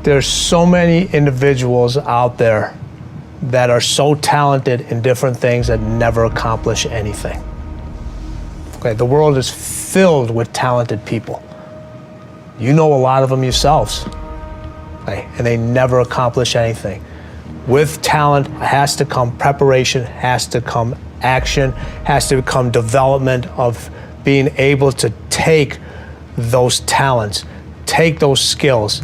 There's so many individuals out there that are so talented in different things that never accomplish anything. Okay, the world is filled with talented people. You know a lot of them yourselves, okay, and they never accomplish anything. With talent has to come preparation, has to come action, has to come development of being able to take those talents, take those skills,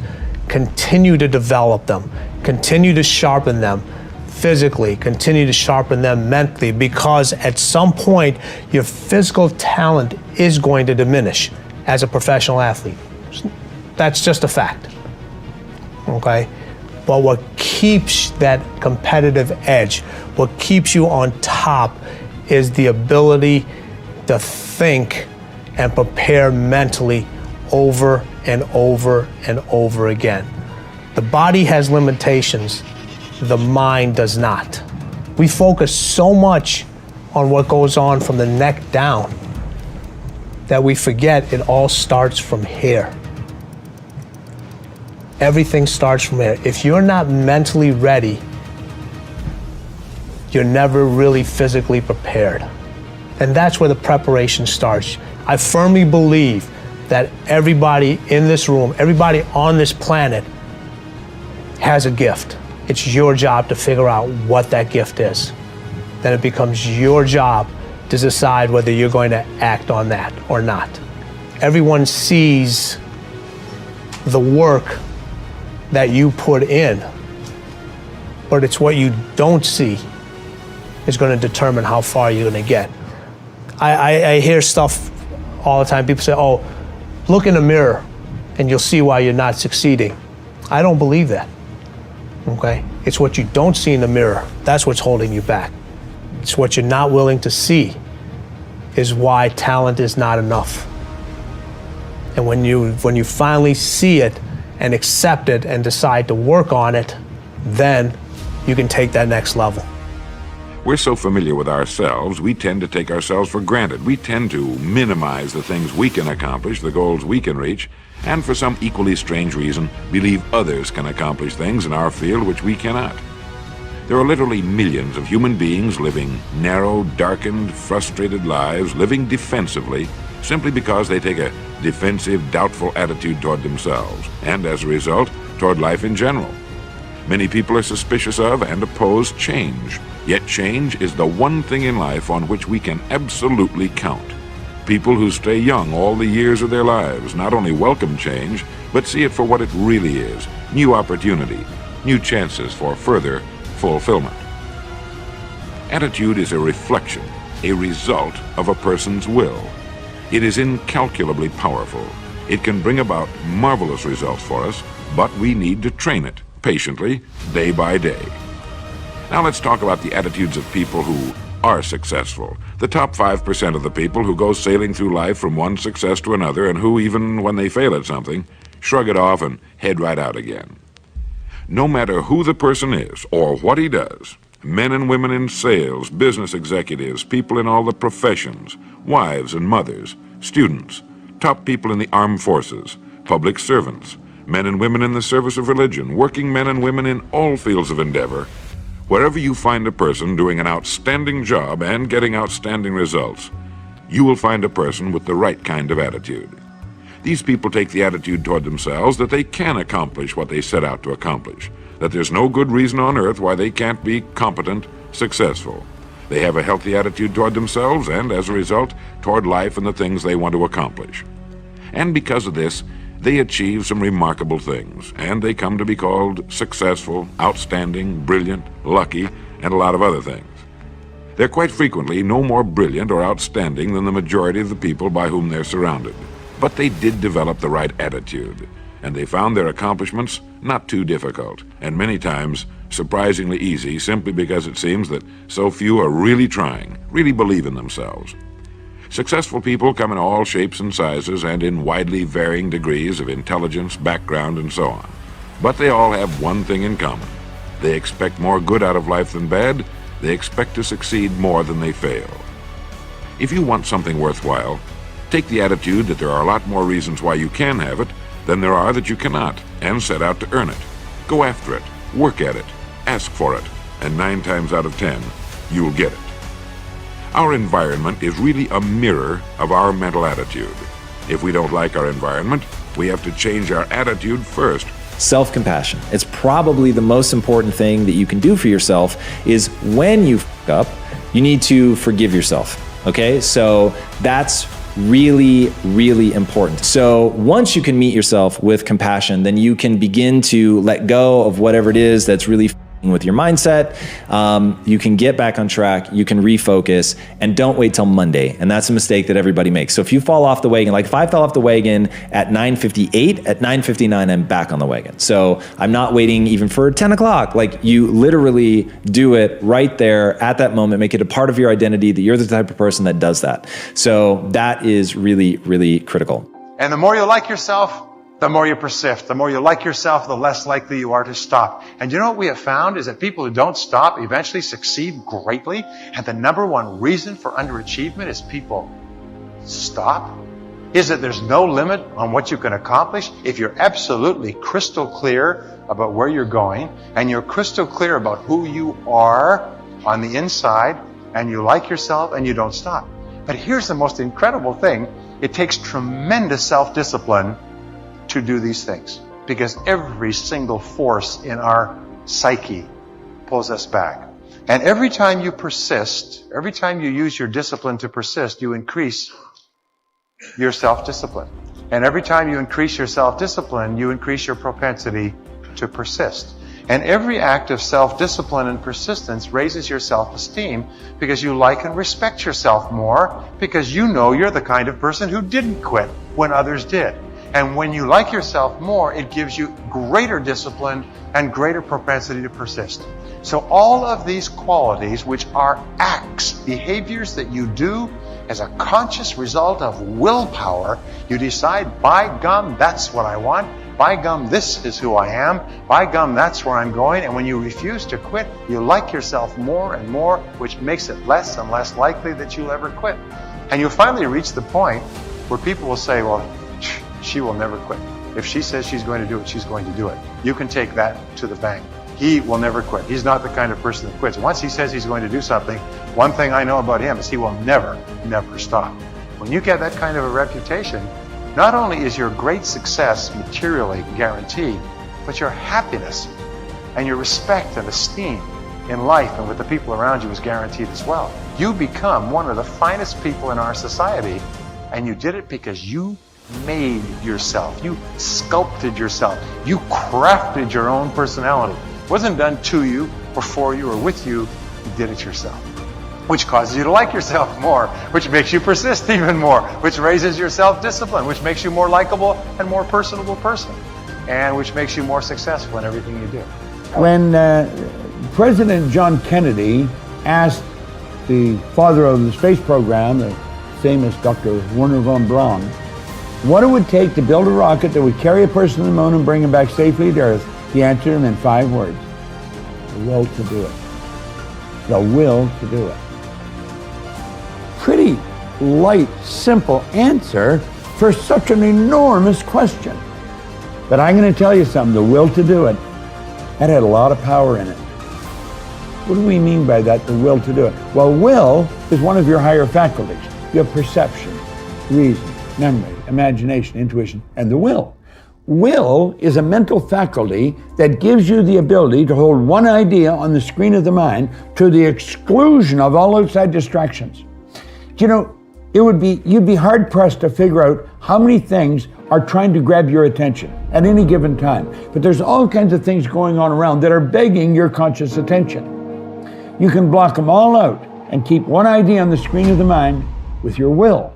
continue to develop them, continue to sharpen them physically, continue to sharpen them mentally, because at some point your physical talent is going to diminish as a professional athlete. That's just a fact, okay? But what keeps that competitive edge, what keeps you on top, is the ability to think and prepare mentally over and over and over again. The body has limitations, the mind does not. We focus so much on what goes on from the neck down that we forget it all starts from here. Everything starts from here. If you're not mentally ready, you're never really physically prepared. And that's where the preparation starts. I firmly believe that everybody in this room, everybody on this planet has a gift. It's your job to figure out what that gift is. Then it becomes your job to decide whether you're going to act on that or not. Everyone sees the work that you put in, but it's what you don't see is going to determine how far you're going to get. I hear stuff all the time. People say, oh, look in the mirror and you'll see why you're not succeeding. I don't believe that, okay? It's what you don't see in the mirror. That's what's holding you back. It's what you're not willing to see is why talent is not enough. And when you finally see it and accept it and decide to work on it, then you can take that next level. We're so familiar with ourselves, we tend to take ourselves for granted. We tend to minimize the things we can accomplish, the goals we can reach, and for some equally strange reason, believe others can accomplish things in our field which we cannot. There are literally millions of human beings living narrow, darkened, frustrated lives, living defensively, simply because they take a defensive, doubtful attitude toward themselves, and as a result, toward life in general. Many people are suspicious of and oppose change, yet change is the one thing in life on which we can absolutely count. People who stay young all the years of their lives not only welcome change, but see it for what it really is, new opportunity, new chances for further fulfillment. Attitude is a reflection, a result of a person's will. It is incalculably powerful. It can bring about marvelous results for us, but we need to train it patiently, day by day. Now let's talk about the attitudes of people who are successful. The top 5% of the people who go sailing through life from one success to another and who, even when they fail at something, shrug it off and head right out again. No matter who the person is or what he does, men and women in sales, business executives, people in all the professions, wives and mothers, students, top people in the armed forces, public servants, men and women in the service of religion, working men and women in all fields of endeavor, wherever you find a person doing an outstanding job and getting outstanding results, you will find a person with the right kind of attitude. These people take the attitude toward themselves that they can accomplish what they set out to accomplish, that there's no good reason on earth why they can't be competent, successful. They have a healthy attitude toward themselves and, as a result, toward life and the things they want to accomplish. And because of this, they achieve some remarkable things, and they come to be called successful, outstanding, brilliant, lucky, and a lot of other things. They're quite frequently no more brilliant or outstanding than the majority of the people by whom they're surrounded. But they did develop the right attitude, and they found their accomplishments not too difficult, and many times surprisingly easy, simply because it seems that so few are really trying, really believe in themselves. Successful people come in all shapes and sizes and in widely varying degrees of intelligence, background, and so on. But they all have one thing in common. They expect more good out of life than bad. They expect to succeed more than they fail. If you want something worthwhile, take the attitude that there are a lot more reasons why you can have it than there are that you cannot, and set out to earn it. Go after it, work at it, ask for it, and 9 times out of 10, you'll get it. Our environment is really a mirror of our mental attitude. If we don't like our environment, we have to change our attitude first. Self-compassion. It's probably the most important thing that you can do for yourself is when you f*** up, you need to forgive yourself, okay? So that's really, really important. So once you can meet yourself with compassion, then you can begin to let go of whatever it is that's really f***ing with your mindset. You can get back on track, you can refocus, and don't wait till Monday. And that's a mistake that everybody makes. So if you fall off the wagon, like if I fell off the wagon at 9:58, at 9:59, I'm back on the wagon. So I'm not waiting even for 10 o'clock. Like you literally do it right there at that moment, make it a part of your identity that you're the type of person that does that. So that is really, really critical. And the more you like yourself, the more you persist. The more you like yourself, the less likely you are to stop. And you know what we have found is that people who don't stop eventually succeed greatly. And the number one reason for underachievement is people stop. Is that there's no limit on what you can accomplish if you're absolutely crystal clear about where you're going and you're crystal clear about who you are on the inside and you like yourself and you don't stop. But here's the most incredible thing. It takes tremendous self-discipline to do these things, because every single force in our psyche pulls us back. And every time you persist, every time you use your discipline to persist, you increase your self-discipline. And every time you increase your self-discipline, you increase your propensity to persist. And every act of self-discipline and persistence raises your self-esteem because you like and respect yourself more, because you know you're the kind of person who didn't quit when others did. And when you like yourself more, it gives you greater discipline and greater propensity to persist. So all of these qualities, which are acts, behaviors that you do as a conscious result of willpower, you decide, by gum, that's what I want. By gum, this is who I am. By gum, that's where I'm going. And when you refuse to quit, you like yourself more and more, which makes it less and less likely that you'll ever quit. And you'll finally reach the point where people will say, well, she will never quit. If she says she's going to do it, she's going to do it. You can take that to the bank. He will never quit. He's not the kind of person that quits. Once he says he's going to do something, one thing I know about him is he will never, never stop. When you get that kind of a reputation, not only is your great success materially guaranteed, but your happiness and your respect and esteem in life and with the people around you is guaranteed as well. You become one of the finest people in our society, and you did it because you made yourself. You sculpted yourself. You crafted your own personality. It wasn't done to you or for you or with you. You did it yourself, which causes you to like yourself more, which makes you persist even more, which raises your self-discipline, which makes you more likable and more personable person, and which makes you more successful in everything you do. When President John Kennedy asked the father of the space program, the famous Dr. Wernher von Braun, what it would take to build a rocket that would carry a person to the moon and bring him back safely to Earth, he answered him in 5 words: the will to do it. The will to do it. Pretty light, simple answer for such an enormous question. But I'm going to tell you something, the will to do it, that had a lot of power in it. What do we mean by that, the will to do it? Well, will is one of your higher faculties. You have perception, reason, memory, imagination, intuition, and the will. Will is a mental faculty that gives you the ability to hold one idea on the screen of the mind to the exclusion of all outside distractions. You know, you'd be hard pressed to figure out how many things are trying to grab your attention at any given time. But there's all kinds of things going on around that are begging your conscious attention. You can block them all out and keep one idea on the screen of the mind with your will.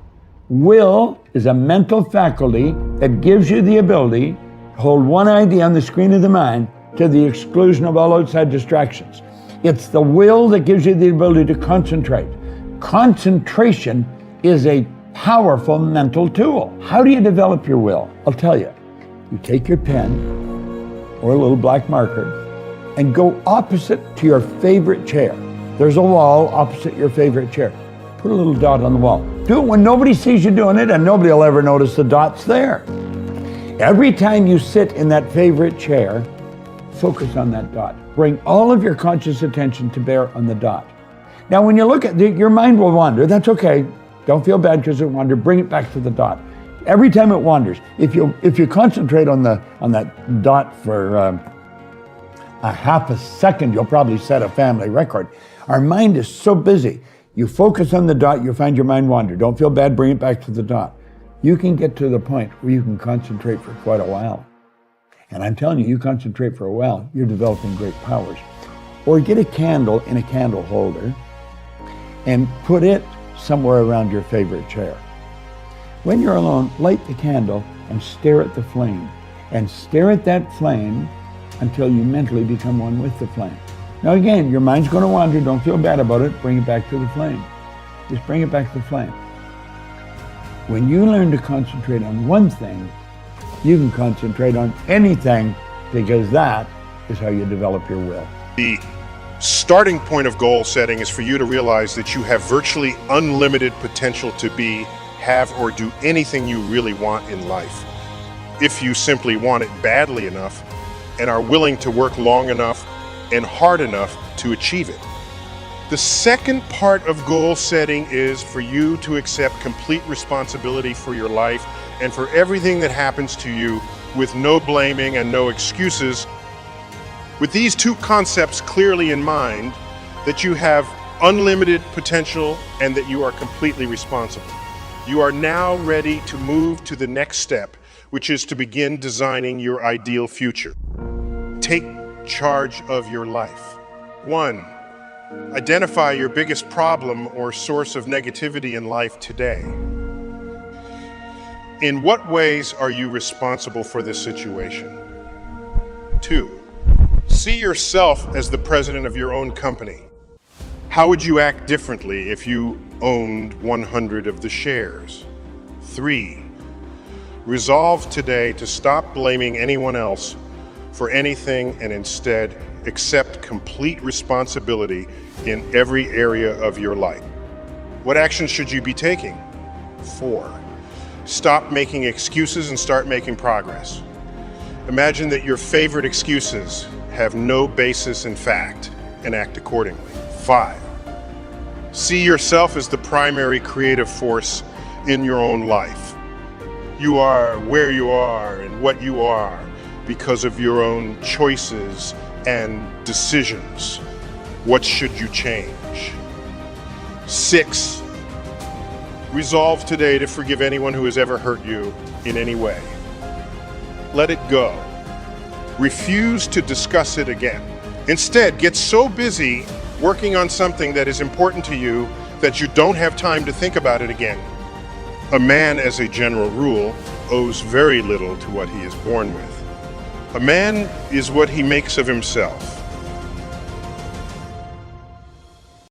Will is a mental faculty that gives you the ability to hold one idea on the screen of the mind to the exclusion of all outside distractions. It's the will that gives you the ability to concentrate. Concentration is a powerful mental tool. How do you develop your will? I'll tell you. You take your pen or a little black marker and go opposite to your favorite chair. There's a wall opposite your favorite chair. Put a little dot on the wall. Do it when nobody sees you doing it, and nobody will ever notice the dot's there. Every time you sit in that favorite chair, focus on that dot. Bring all of your conscious attention to bear on the dot. Now, when you look at your mind will wander. That's okay. Don't feel bad because it wandered. Bring it back to the dot. Every time it wanders, if you concentrate on that dot for a half a second, you'll probably set a family record. Our mind is so busy. You focus on the dot, you find your mind wander. Don't feel bad, bring it back to the dot. You can get to the point where you can concentrate for quite a while. And I'm telling you, you concentrate for a while, you're developing great powers. Or get a candle in a candle holder and put it somewhere around your favorite chair. When you're alone, light the candle and stare at the flame. And stare at that flame until you mentally become one with the flame. Now again, your mind's going to wander. Don't feel bad about it. Bring it back to the flame. Just bring it back to the flame. When you learn to concentrate on one thing, you can concentrate on anything, because that is how you develop your will. The starting point of goal setting is for you to realize that you have virtually unlimited potential to be, have, or do anything you really want in life, if you simply want it badly enough and are willing to work long enough and hard enough to achieve it. The second part of goal setting is for you to accept complete responsibility for your life and for everything that happens to you, with no blaming and no excuses. With these two concepts clearly in mind, that you have unlimited potential and that you are completely responsible, you are now ready to move to the next step, which is to begin designing your ideal future. Take charge of your life. 1. Identify your biggest problem or source of negativity in life today. In what ways are you responsible for this situation? 2. See yourself as the president of your own company. How would you act differently if you owned 100 of the shares? 3. Resolve today to stop blaming anyone else for anything and instead accept complete responsibility in every area of your life. What actions should you be taking? 4. Stop making excuses and start making progress. Imagine that your favorite excuses have no basis in fact and act accordingly. 5. See yourself as the primary creative force in your own life. You are where you are and what you are because of your own choices and decisions. What should you change? 6. Resolve today to forgive anyone who has ever hurt you in any way. Let it go. Refuse to discuss it again. Instead, get so busy working on something that is important to you that you don't have time to think about it again. A man, as a general rule, owes very little to what he is born with. A man is what he makes of himself.